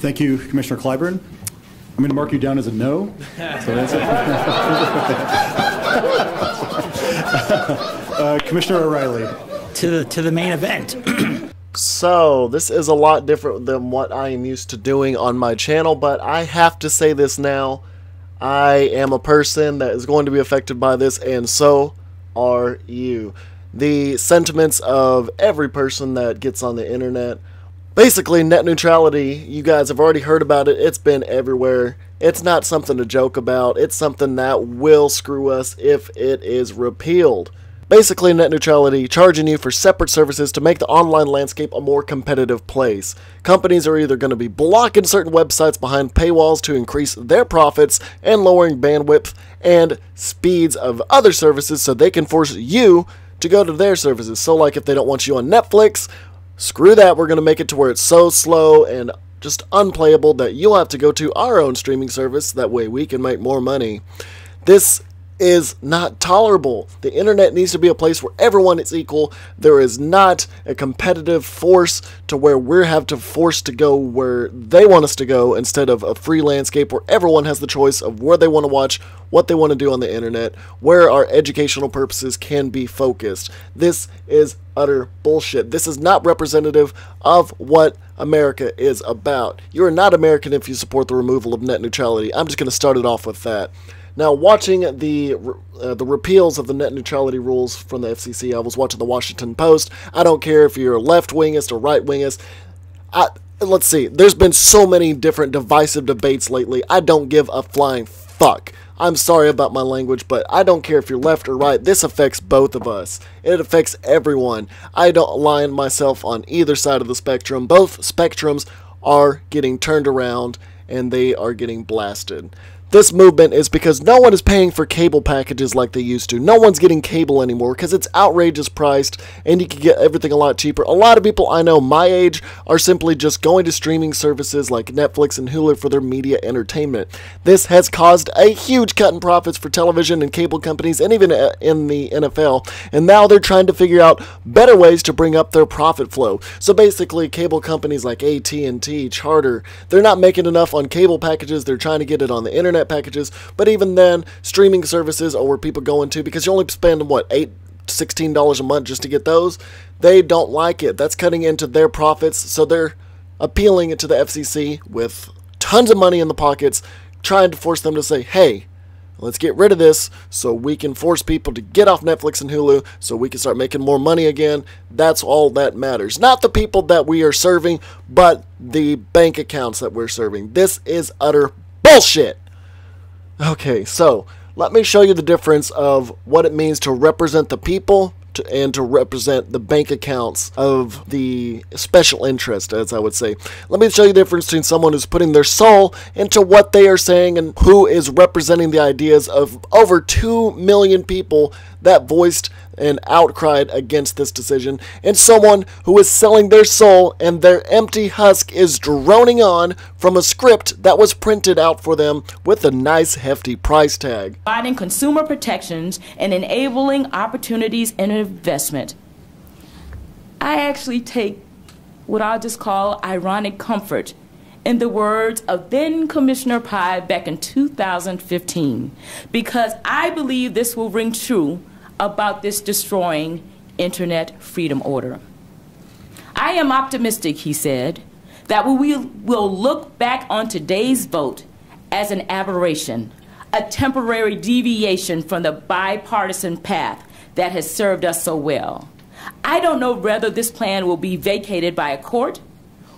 Thank you, Commissioner Clyburn. I'm going to mark you down as a no. So that's it. Commissioner O'Reilly. To the main event. So, this is a lot different than what I am used to doing on my channel, but I have to say this now. I am a person that is going to be affected by this, and so are you. The sentiments of every person that gets on the internet. Basically, net neutrality, you guys have already heard about it. It's been everywhere. It's not something to joke about. It's something that will screw us if it is repealed. Basically, net neutrality, charging you for separate services to make the online landscape a more competitive place. Companies are either going to be blocking certain websites behind paywalls to increase their profits and lowering bandwidth and speeds of other services so they can force you to go to their services. So like if they don't want you on Netflix, screw that, we're going to make it to where it's so slow and just unplayable that you'll have to go to our own streaming service. That way we can make more money. This is not tolerable. The internet needs to be a place where everyone is equal. There is not a competitive force to where we have to force to go where they want us to go instead of a free landscape where everyone has the choice of where they want to watch, what they want to do on the internet, where our educational purposes can be focused. This is utter bullshit. This is not representative of what America is about. You are not American if you support the removal of net neutrality. I'm just going to start it off with that. Now, watching the repeals of the net neutrality rules from the FCC, I was watching the Washington Post. I don't care if you're a left-wingist or right-wingist. Let's see. There's been so many different divisive debates lately. I don't give a flying fuck. I'm sorry about my language, but I don't care if you're left or right. This affects both of us. It affects everyone. I don't align myself on either side of the spectrum. Both spectrums are getting turned around, and they are getting blasted. This movement is because no one is paying for cable packages like they used to. No one's getting cable anymore because it's outrageous priced and you can get everything a lot cheaper. A lot of people I know my age are simply just going to streaming services like Netflix and Hulu for their media entertainment. This has caused a huge cut in profits for television and cable companies and even in the NFL. And now they're trying to figure out better ways to bring up their profit flow. So basically cable companies like AT&T, Charter, they're not making enough on cable packages. They're trying to get it on the internet packages, but even then, streaming services are where people go into because you only spend, what, $16 a month just to get those? They don't like it. That's cutting into their profits, so they're appealing it to the FCC with tons of money in the pockets, trying to force them to say, hey, let's get rid of this so we can force people to get off Netflix and Hulu so we can start making more money again. That's all that matters. Not the people that we are serving, but the bank accounts that we're serving. This is utter bullshit. Okay, so let me show you the difference of what it means to represent the people and to represent the bank accounts of the special interest, as I would say. Let me show you the difference between someone who's putting their soul into what they are saying and who is representing the ideas of over 2 million people that voiced and outcried against this decision, and someone who is selling their soul and their empty husk is droning on from a script that was printed out for them with a nice hefty price tag. Providing consumer protections and enabling opportunities and investment. I actually take what I'll just call ironic comfort in the words of then Commissioner Pai back in 2015, because I believe this will ring true about this destroying internet freedom order. I am optimistic, he said, that we will look back on today's vote as an aberration, a temporary deviation from the bipartisan path that has served us so well. I don't know whether this plan will be vacated by a court,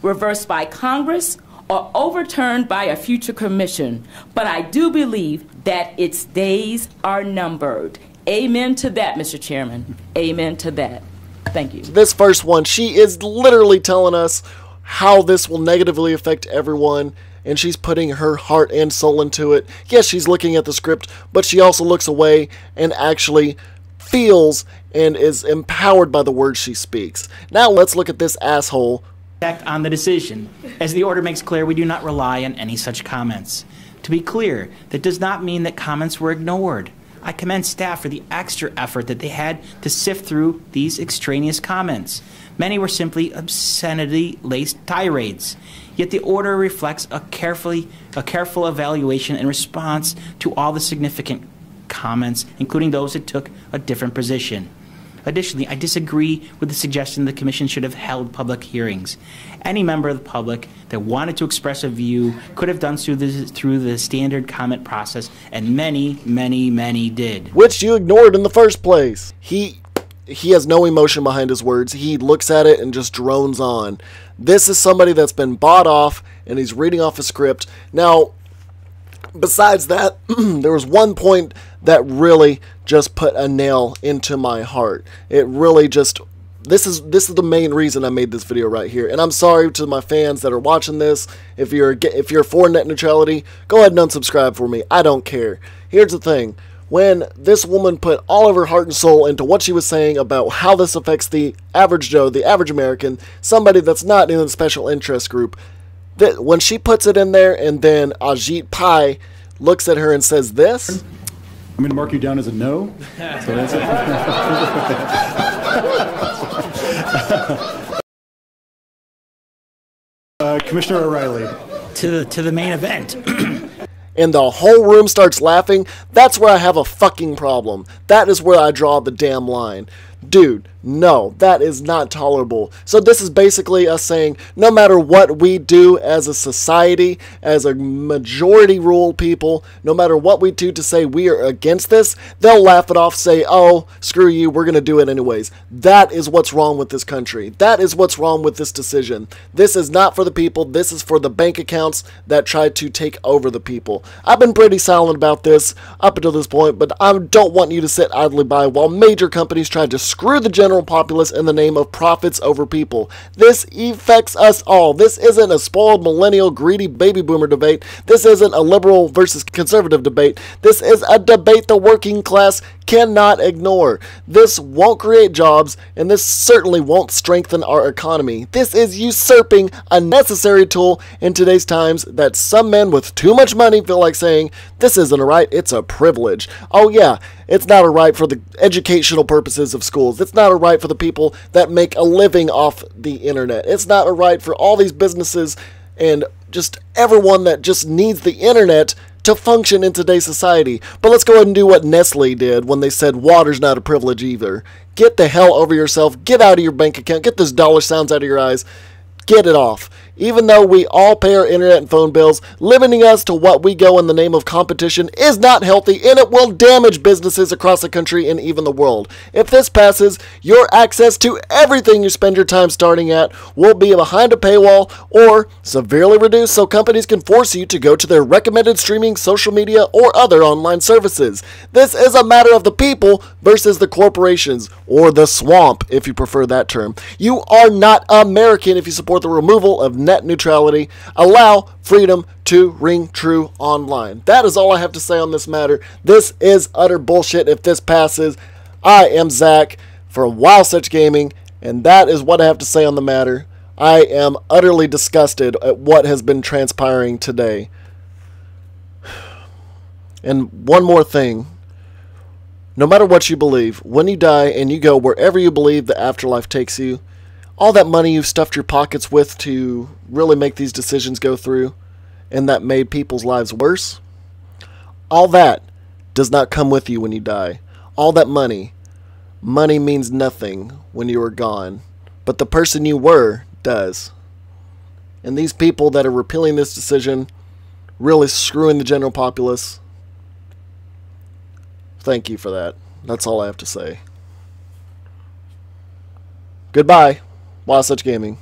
reversed by Congress, or overturned by a future commission, but I do believe that its days are numbered. Amen to that, Mr. Chairman. Amen to that. Thank you. This first one, she is literally telling us how this will negatively affect everyone, and she's putting her heart and soul into it. Yes, she's looking at the script, but she also looks away and actually feels and is empowered by the words she speaks. Now let's look at this asshole. On the decision. As the order makes clear, we do not rely on any such comments. To be clear, that does not mean that comments were ignored. I commend staff for the extra effort that they had to sift through these extraneous comments. Many were simply obscenity-laced tirades. Yet the order reflects a careful evaluation and response to all the significant comments, including those that took a different position. Additionally, I disagree with the suggestion the Commission should have held public hearings. Any member of the public that wanted to express a view could have done through the standard comment process, and many did. Which you ignored in the first place. He has no emotion behind his words. He looks at it and just drones on. This is somebody that's been bought off, and he's reading off a script. Now, besides that, there was one point that really just put a nail into my heart. It really just... This is the main reason I made this video right here. And I'm sorry to my fans that are watching this. If you're for net neutrality, go ahead and unsubscribe for me. I don't care. Here's the thing. When this woman put all of her heart and soul into what she was saying about how this affects the average Joe, the average American, somebody that's not in a special interest group, that when she puts it in there and then Ajit Pai looks at her and says this... I'm going to mark you down as a no. So that's it. Commissioner O'Reilly. To the main event. And the whole room starts laughing. That's where I have a fucking problem. That is where I draw the damn line. Dude, no, that is not tolerable. So this is basically us saying, no matter what we do as a society, as a majority rule people, no matter what we do to say we are against this, they'll laugh it off, say, oh, screw you, we're going to do it anyways. That is what's wrong with this country. That is what's wrong with this decision. This is not for the people. This is for the bank accounts that try to take over the people. I've been pretty silent about this up until this point, but I don't want you to sit idly by while major companies try to screw the general populace in the name of profits over people. This affects us all. This isn't a spoiled millennial greedy baby boomer debate. This isn't a liberal versus conservative debate. This is a debate the working class cannot ignore. This won't create jobs, and this certainly won't strengthen our economy. This is usurping a necessary tool in today's times that some men with too much money feel like saying, this isn't a right, it's a privilege. Oh yeah, it's not a right for the educational purposes of schools. It's not a right for the people that make a living off the internet. It's not a right for all these businesses and just everyone that just needs the internet to function in today's society. But let's go ahead and do what Nestle did when they said water's not a privilege either. Get the hell over yourself. Get out of your bank account. Get those dollar sounds out of your eyes. Get it off. Even though we all pay our internet and phone bills, limiting us to what we go in the name of competition is not healthy, and it will damage businesses across the country and even the world. If this passes, your access to everything you spend your time starting at will be behind a paywall or severely reduced so companies can force you to go to their recommended streaming, social media, or other online services. This is a matter of the people versus the corporations, or the swamp if you prefer that term. You are not American if you support the removal of net neutrality. Allow freedom to ring true online. That is all I have to say on this matter. This is utter bullshit if this passes. I am Zach for Wild Such Gaming, and that is what I have to say on the matter. I am utterly disgusted at what has been transpiring today. And one more thing. No matter what you believe, when you die and you go wherever you believe the afterlife takes you, all that money you've stuffed your pockets with to really make these decisions go through and that made people's lives worse, all that does not come with you when you die. All that money means nothing when you are gone, but the person you were does. And these people that are repealing this decision, really screwing the general populace, thank you for that. That's all I have to say. Goodbye. Wild Such Gaming.